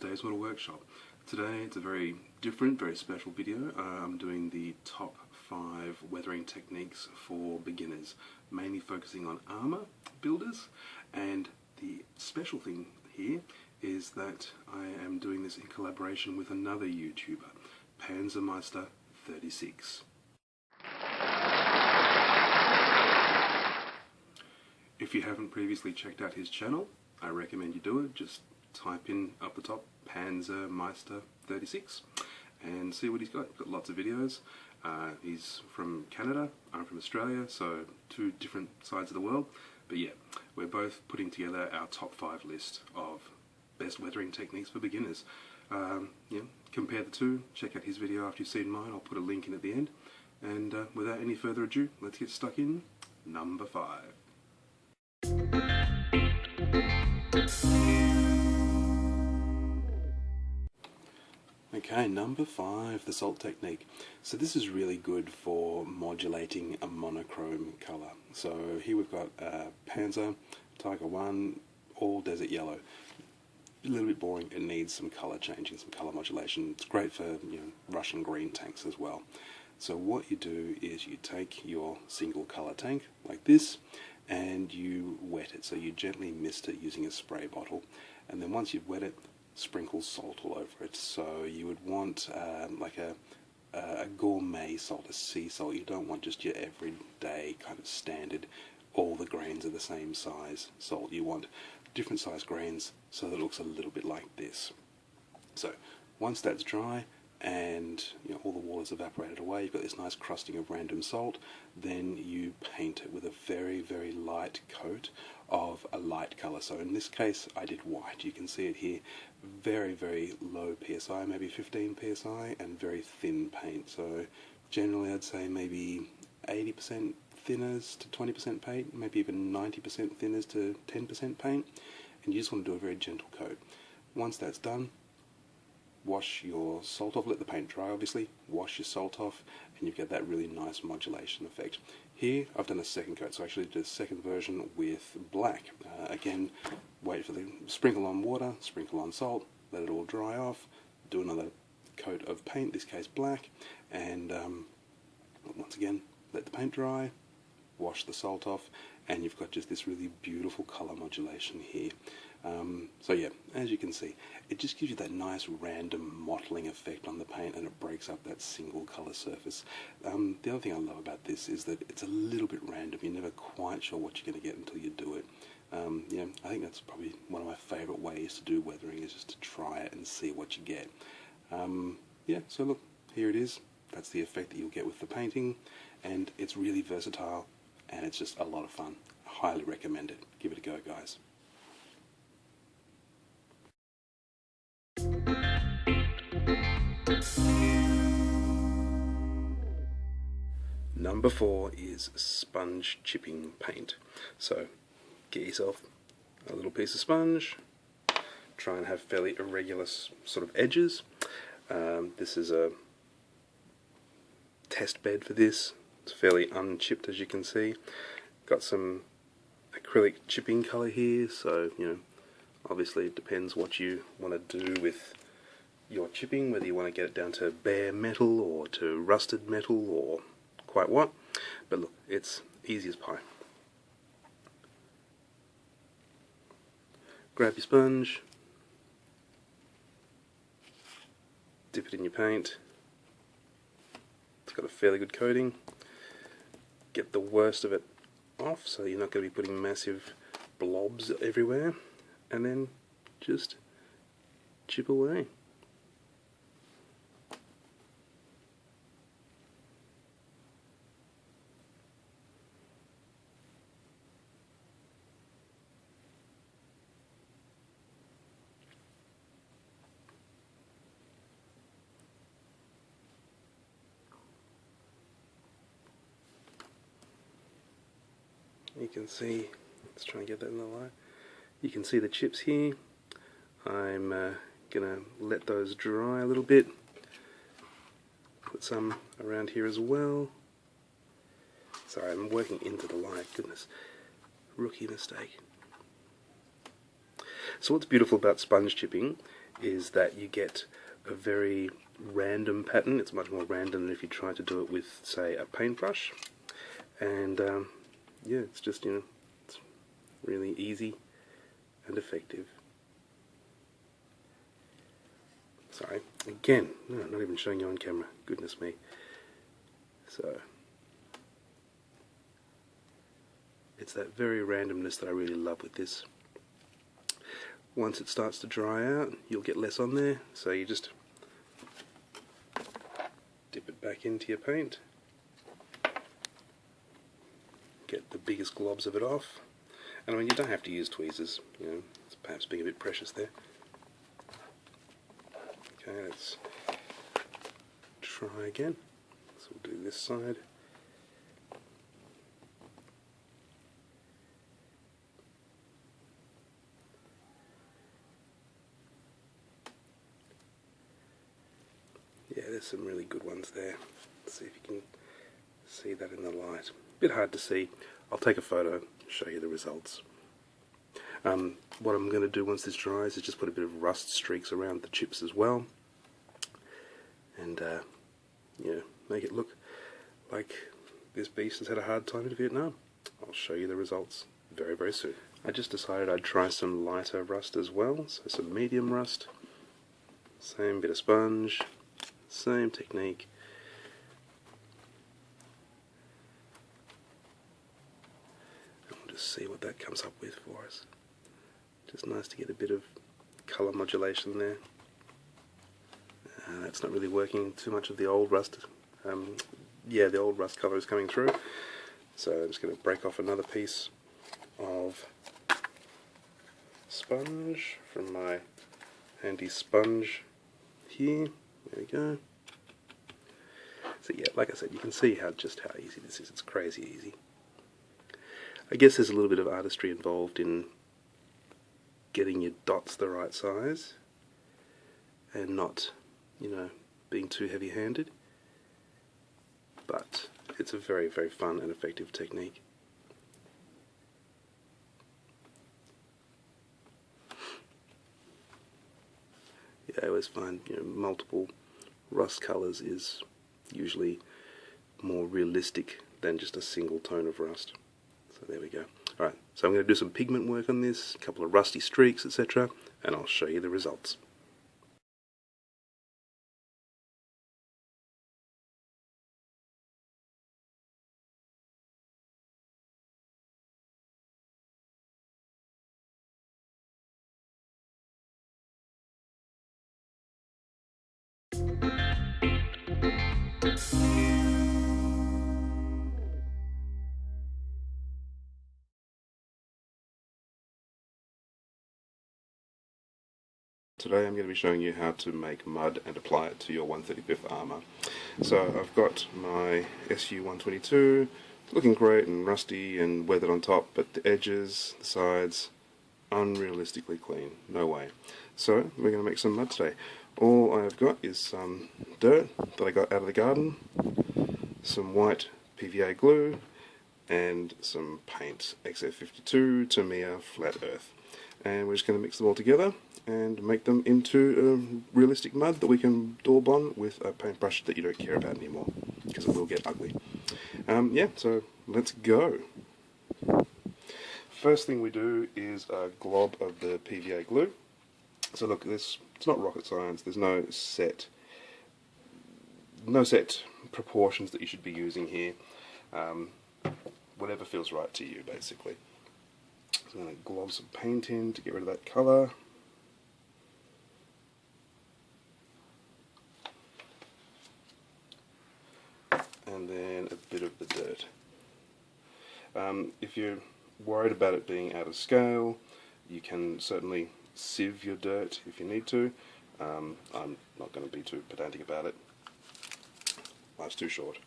Dave's Model Workshop. Today it's a very different, very special video. I'm doing the top 5 weathering techniques for beginners, mainly focusing on armor builders. And the special thing here is that I am doing this in collaboration with another YouTuber, Panzermeister36. If you haven't previously checked out his channel, I recommend you do it. Just type in up the top Panzermeister36 and see what he's got. He's got lots of videos. He's from Canada, I'm from Australia, so two different sides of the world. But yeah, we're both putting together our top 5 list of best weathering techniques for beginners. Yeah, compare the two, check out his video after you've seen mine. I'll put a link in at the end. And without any further ado, let's get stuck in number 5. Okay, number 5, the salt technique. So this is really good for modulating a monochrome colour. So here we've got Panzer, Tiger 1, all desert yellow. A little bit boring, it needs some colour changing, some colour modulation. It's great for Russian green tanks as well. So what you do is you take your single colour tank, like this, and you wet it. So you gently mist it using a spray bottle. And then once you've wet it, sprinkle salt all over it. So you would want like a gourmet salt, a sea salt. You don't want just your everyday kind of standard, all the grains are the same size salt. You want different size grains so that it looks a little bit like this. So once that's dry and all the water's evaporated away, you've got this nice crusting of random salt, then you paint it with a very, very light coat of a light colour. So in this case I did white. You can see it here, very, very low PSI, maybe 15 PSI, and very thin paint. So generally I'd say maybe 80% thinners to 20% paint, maybe even 90% thinners to 10% paint, and you just want to do a very gentle coat. Once that's done, wash your salt off, let the paint dry obviously, wash your salt off, and you get that really nice modulation effect. Here I've done a second coat, so I actually did a second version with black. Again, wait for the sprinkle on water, sprinkle on salt, let it all dry off, do another coat of paint, this case black, and once again let the paint dry, wash the salt off, and you've got just this really beautiful colour modulation here. So yeah, as you can see, it just gives you that nice random mottling effect on the paint, and it breaks up that single colour surface. The other thing I love about this is that it's a little bit random. You're never quite sure what you're going to get until you do it. I think that's probably one of my favourite ways to do weathering, is just to try it and see what you get. Yeah, so look, here it is. That's the effect that you'll get with the painting, and it's really versatile, and it's just a lot of fun. I highly recommend it. Give it a go, guys. Number 4 is sponge chipping paint. So get yourself a little piece of sponge, try and have fairly irregular sort of edges. This is a test bed for this. It's fairly unchipped, as you can see. Got some acrylic chipping colour here, so obviously it depends what you want to do with your chipping, whether you want to get it down to bare metal or to rusted metal or quite what, but look, it's easy as pie. Grab your sponge, dip it in your paint. It's got a fairly good coating. Get the worst of it off so you're not going to be putting massive blobs everywhere, and then just chip away. You can see, let's try and get that in the light. You can see the chips here. I'm gonna let those dry a little bit. Put some around here as well. Sorry, I'm working into the light, goodness. Rookie mistake. So what's beautiful about sponge chipping is that you get a very random pattern. It's much more random than if you try to do it with, say, a paintbrush. And yeah, it's just, it's really easy and effective. Sorry, again, no, not even showing you on camera, goodness me. So, it's that very randomness that I really love with this. Once it starts to dry out, you'll get less on there, so you just dip it back into your paint, get the biggest globs of it off, and I mean, you don't have to use tweezers, it's perhaps being a bit precious there. Okay, let's try again. So we'll do this side. Yeah, there's some really good ones there. Let's see if you can see that in the light. A bit hard to see. I'll take a photo and show you the results. What I'm going to do once this dries is just put a bit of rust streaks around the chips as well. And yeah, make it look like this beast has had a hard time in Vietnam. I'll show you the results very, very soon. I just decided I'd try some lighter rust as well, so some medium rust. Same bit of sponge, same technique. And we'll just see what that comes up with for us. Just nice to get a bit of colour modulation there. That's not really working. Too much of the old rust. Yeah, the old rust colour is coming through. So I'm just going to break off another piece of sponge from my handy sponge here. There we go. So yeah, like I said, you can see just how easy this is. It's crazy easy. I guess there's a little bit of artistry involved in getting your dots the right size and not, being too heavy-handed, but it's a very, very fun and effective technique. Yeah, I always find multiple rust colours is usually more realistic than just a single tone of rust. So there we go. Alright, so I'm going to do some pigment work on this, a couple of rusty streaks, etc., and I'll show you the results. Today I'm going to be showing you how to make mud and apply it to your 135th armour. So I've got my SU-122, looking great and rusty and weathered on top, but the edges, the sides, unrealistically clean. No way. So we're going to make some mud today. All I've got is some dirt that I got out of the garden, some white PVA glue, and some paint, XF52 Tamiya Flat Earth. And we're just going to mix them all together and make them into a realistic mud that we can daub on with a paintbrush that you don't care about anymore, because it will get ugly. Yeah, so let's go. First thing we do is a glob of the PVA glue. So look, it's not rocket science. There's no set proportions that you should be using here. Whatever feels right to you, basically. So I'm going to glob some paint in to get rid of that colour. And then a bit of the dirt. If you're worried about it being out of scale, you can certainly sieve your dirt if you need to. I'm not going to be too pedantic about it. Life's too short.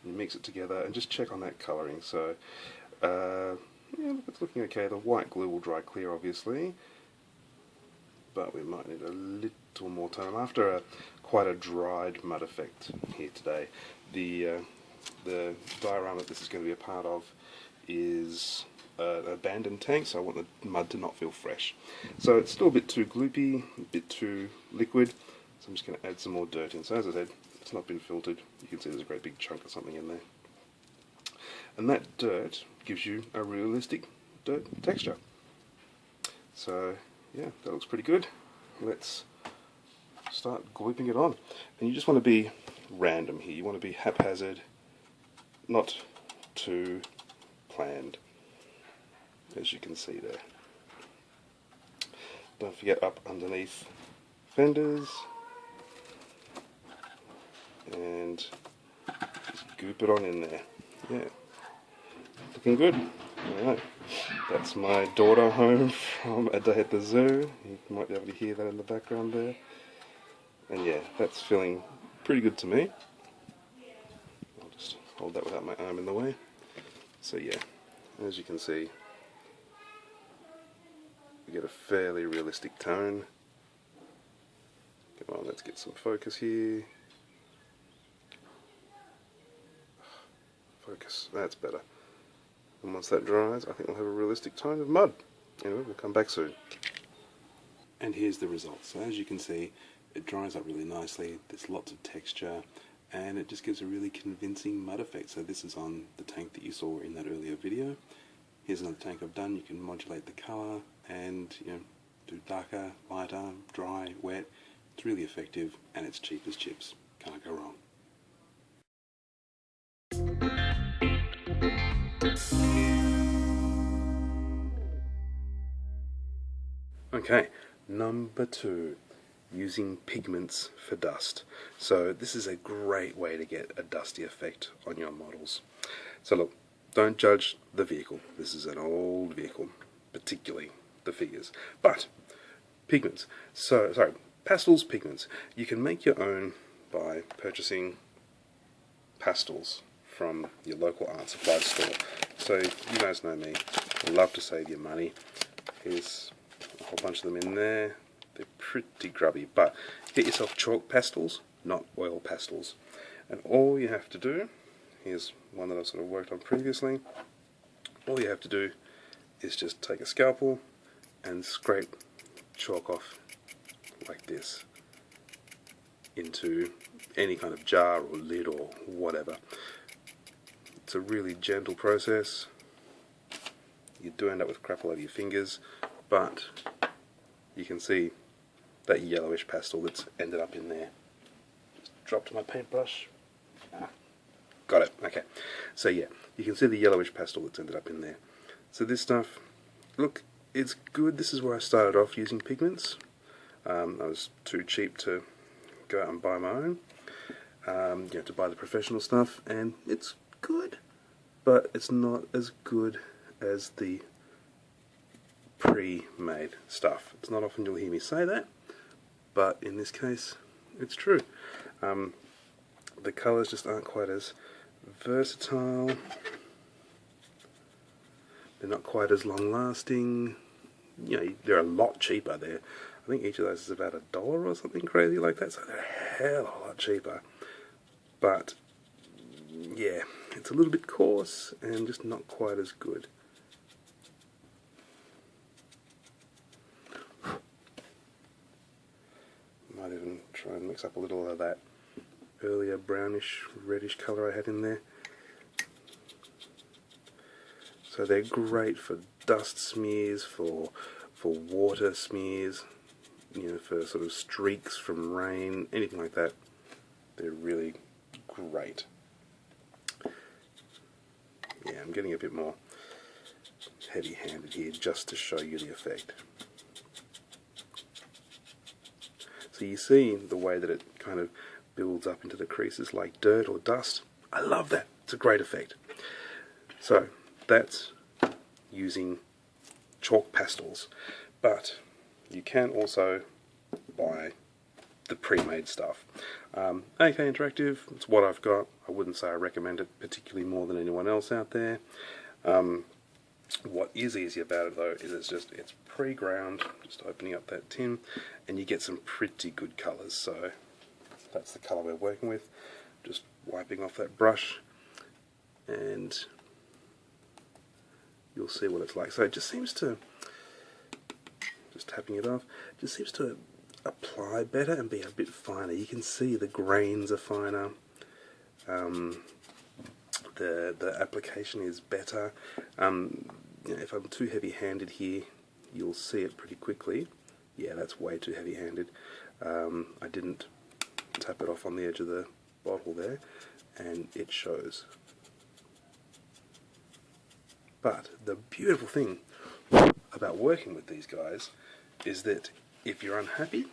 You mix it together and just check on that colouring. So, yeah, look, it's looking okay. The white glue will dry clear, obviously, but we might need a little more time. After quite a dried mud effect here today, the diorama that this is going to be a part of is an abandoned tank, so I want the mud to not feel fresh. So it's still a bit too gloopy, a bit too liquid, so I'm just going to add some more dirt in. So as I said, it's not been filtered. You can see there's a great big chunk of something in there. And that dirt gives you a realistic dirt texture. So yeah, that looks pretty good. Let's start glooping it on. And you just want to be random here. You want to be haphazard, not too planned, as you can see there. Don't forget up underneath fenders, and just goop it on in there. Yeah, looking good. Alright, that's my daughter home from a day at the zoo. You might be able to hear that in the background there. And yeah, that's feeling pretty good to me. I'll just hold that without my arm in the way. So yeah, as you can see, we get a fairly realistic tone. Come on, let's get some focus here. Focus, that's better. And once that dries, I think we'll have a realistic tone of mud. Anyway, we'll come back soon. And here's the result. So as you can see, it dries up really nicely, there's lots of texture, and it just gives a really convincing mud effect. So this is on the tank that you saw in that earlier video. Here's another tank I've done. You can modulate the colour and, you know, do darker, lighter, dry, wet. It's really effective, and it's cheap as chips. Can't go wrong. Okay, number 2, using pigments for dust. So this is a great way to get a dusty effect on your models. So look, don't judge the vehicle. This is an old vehicle, particularly the figures. But pigments, pastels, pigments. You can make your own by purchasing pastels from your local art supply store. So you guys know me, I love to save your money. Here's a whole bunch of them in there. They're pretty grubby, but get yourself chalk pastels, not oil pastels. And all you have to do, here's one that I've sort of worked on previously, all you have to do is just take a scalpel and scrape chalk off like this into any kind of jar or lid or whatever. It's a really gentle process. You do end up with crap all over your fingers, but you can see that yellowish pastel that's ended up in there. Just dropped my paintbrush. Got it. Okay. So yeah, you can see the yellowish pastel that's ended up in there. So this stuff, look, it's good. This is where I started off using pigments. I was too cheap to go out and buy my own. You have to buy the professional stuff, and it's good, but it's not as good as the pre-made stuff. It's not often you'll hear me say that, but in this case, it's true. The colours just aren't quite as versatile. They're not quite as long-lasting. You know, they're a lot cheaper. I think each of those is about $1 or something crazy like that, so they're a hell of a lot cheaper. But yeah, it's a little bit coarse and just not quite as good. Might even try and mix up a little of that earlier brownish reddish colour I had in there. So they're great for dust smears, for water smears, you know, for sort of streaks from rain, anything like that. They're really great. Yeah, I'm getting a bit more heavy-handed here just to show you the effect. So you see the way that it kind of builds up into the creases like dirt or dust. I love that. It's a great effect. So that's using chalk pastels, but you can also buy the pre-made stuff. AK Interactive, it's what I've got. I wouldn't say I recommend it particularly more than anyone else out there. What is easy about it though is it's pre-ground, just opening up that tin, and you get some pretty good colours. So that's the colour we're working with. Just wiping off that brush, and you'll see what it's like. So it just seems to, just tapping it off, just seems to apply better and be a bit finer. You can see the grains are finer. The application is better. You know, if I'm too heavy-handed here, you'll see it pretty quickly. Yeah, that's way too heavy-handed. I didn't tap it off on the edge of the bottle there, and it shows. But the beautiful thing about working with these guys is that if you're unhappy,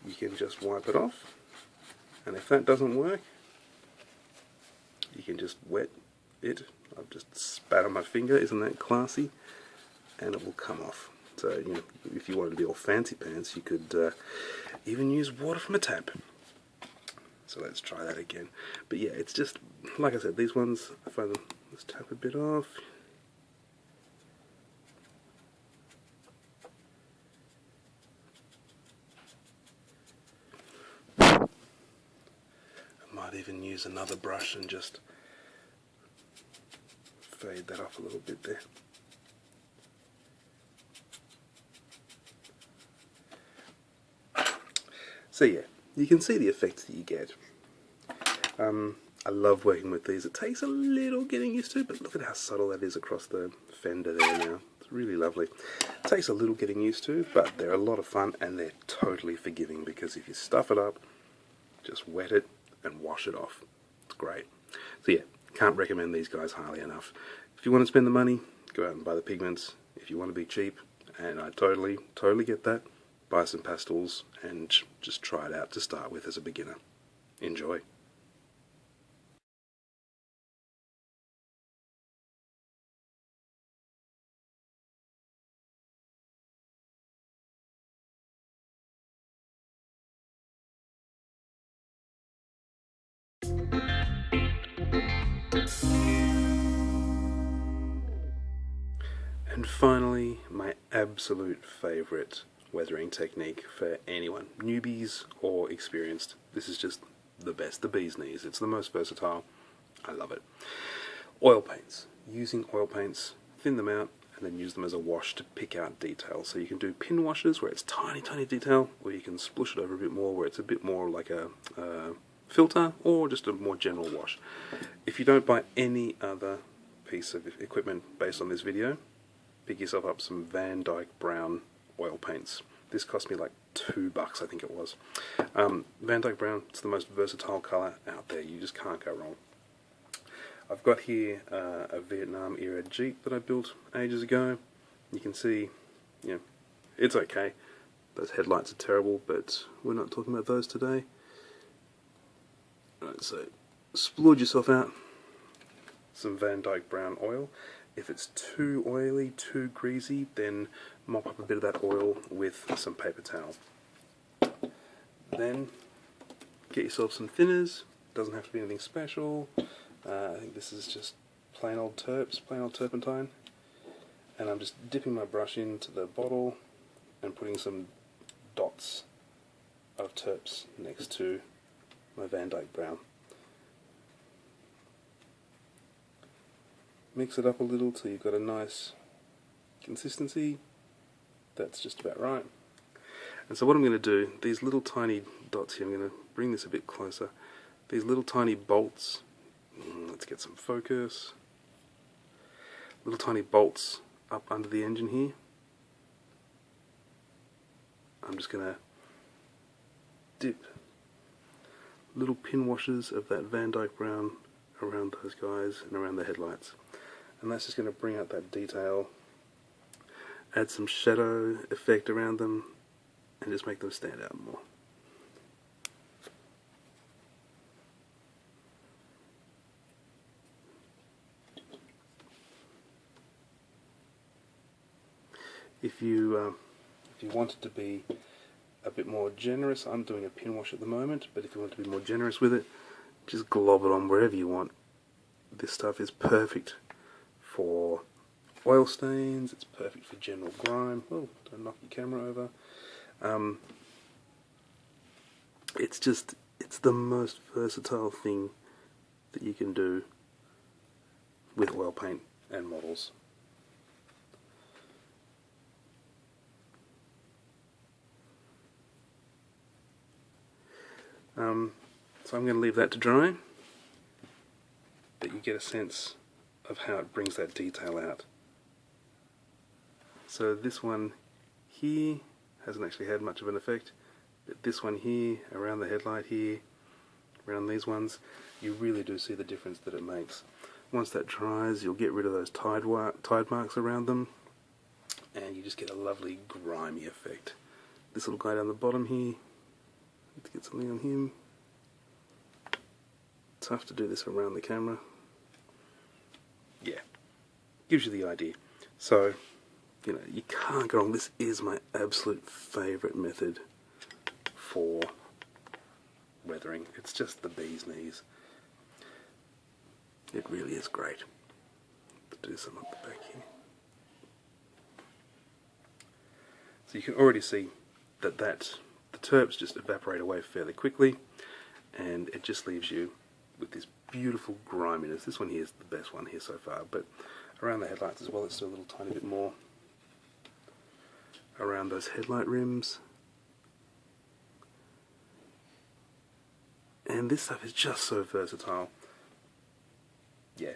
you can just wipe it off, and if that doesn't work, you can just wet it. I've just spat on my finger, isn't that classy? And it will come off. So, you know, if you wanted to be all fancy pants, you could even use water from a tap. So let's try that again. But yeah, it's just, like I said, these ones, I find them, let's tap a bit off. I might even use another brush and just fade that off a little bit there. So yeah, you can see the effects that you get. I love working with these. It takes a little getting used to, but look at how subtle that is across the fender there now. It's really lovely. It takes a little getting used to, but they're a lot of fun and they're totally forgiving, because if you stuff it up, just wet it and wash it off. It's great. So yeah, can't recommend these guys highly enough. If you want to spend the money, go out and buy the Pigments. If you want to be cheap, and I totally get that, buy some pastels and just try it out to start with as a beginner. Enjoy. And finally, my absolute favourite weathering technique for anyone, newbies or experienced. This is just the best, the bee's knees. It's the most versatile. I love it. Oil paints. Using oil paints, thin them out, and then use them as a wash to pick out detail. So you can do pin washes where it's tiny detail, or you can splush it over a bit more where it's a bit more like a filter, or just a more general wash. If you don't buy any other piece of equipment based on this video, pick yourself up some Van Dyke Brown oil paints. This cost me like $2, I think it was. Van Dyke Brown, it's the most versatile colour out there. You just can't go wrong. I've got here a Vietnam era Jeep that I built ages ago. You can see, you know, it's okay. Those headlights are terrible, but we're not talking about those today. Alright, so splurge yourself out some Van Dyke Brown oil. If it's too oily, too greasy, then mop up a bit of that oil with some paper towel. Then get yourself some thinners. Doesn't have to be anything special. I think this is just plain old turpentine. And I'm just dipping my brush into the bottle and putting some dots of terps next to my Van Dyke Brown. Mix it up a little till you've got a nice consistency. That's just about right. And so what I'm going to do, these little tiny dots here, I'm going to bring this a bit closer. These little tiny bolts, let's get some focus. Little tiny bolts up under the engine here. I'm just going to dip little pin washes of that Van Dyke Brown around those guys and around the headlights. And that's just going to bring out that detail, add some shadow effect around them, and just make them stand out more. If you wanted to be a bit more generous, I'm doing a pin wash at the moment, but if you want to be more generous with it, just glob it on wherever you want. This stuff is perfect for oil stains, it's perfect for general grime. Oh, don't knock your camera over. It's the most versatile thing that you can do with oil paint. and models. So I'm going to leave that to dry, but you get a sense of how it brings that detail out. So this one here hasn't actually had much of an effect, but this one here, around the headlight here, around these ones, you really do see the difference that it makes. Once that dries, you'll get rid of those tide marks around them, and you just get a lovely grimy effect. This little guy down the bottom here, let's get something on him. Tough to do this around the camera. Yeah, gives you the idea. So, you know, you can't go wrong. This is my absolute favourite method for weathering. It's just the bee's knees. It really is great. Let's do some up the back here. So you can already see that the terps just evaporate away fairly quickly, and it just leaves you with this beautiful griminess. This one here is the best one here so far, but around the headlights as well, it's still a little tiny bit more. Around those headlight rims. And this stuff is just so versatile. Yeah,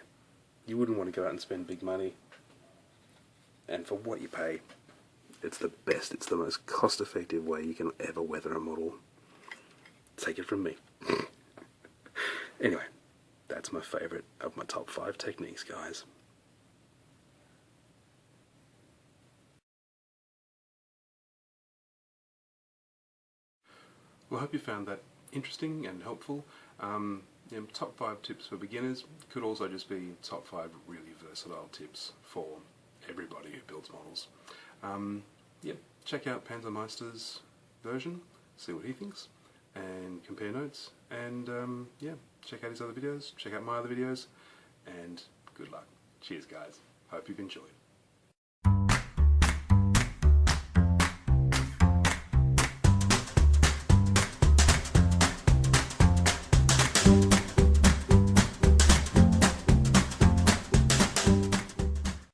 you wouldn't want to go out and spend big money, and for what you pay, it's the best, it's the most cost-effective way you can ever weather a model. Take it from me. Anyway, that's my favourite of my top 5 techniques, guys. Well, I hope you found that interesting and helpful. Top 5 tips for beginners could also just be top 5 really versatile tips for everybody who builds models. Check out Panzermeister's version, see what he thinks, and compare notes, and check out his other videos, check out my other videos, and good luck. Cheers, guys. Hope you've enjoyed.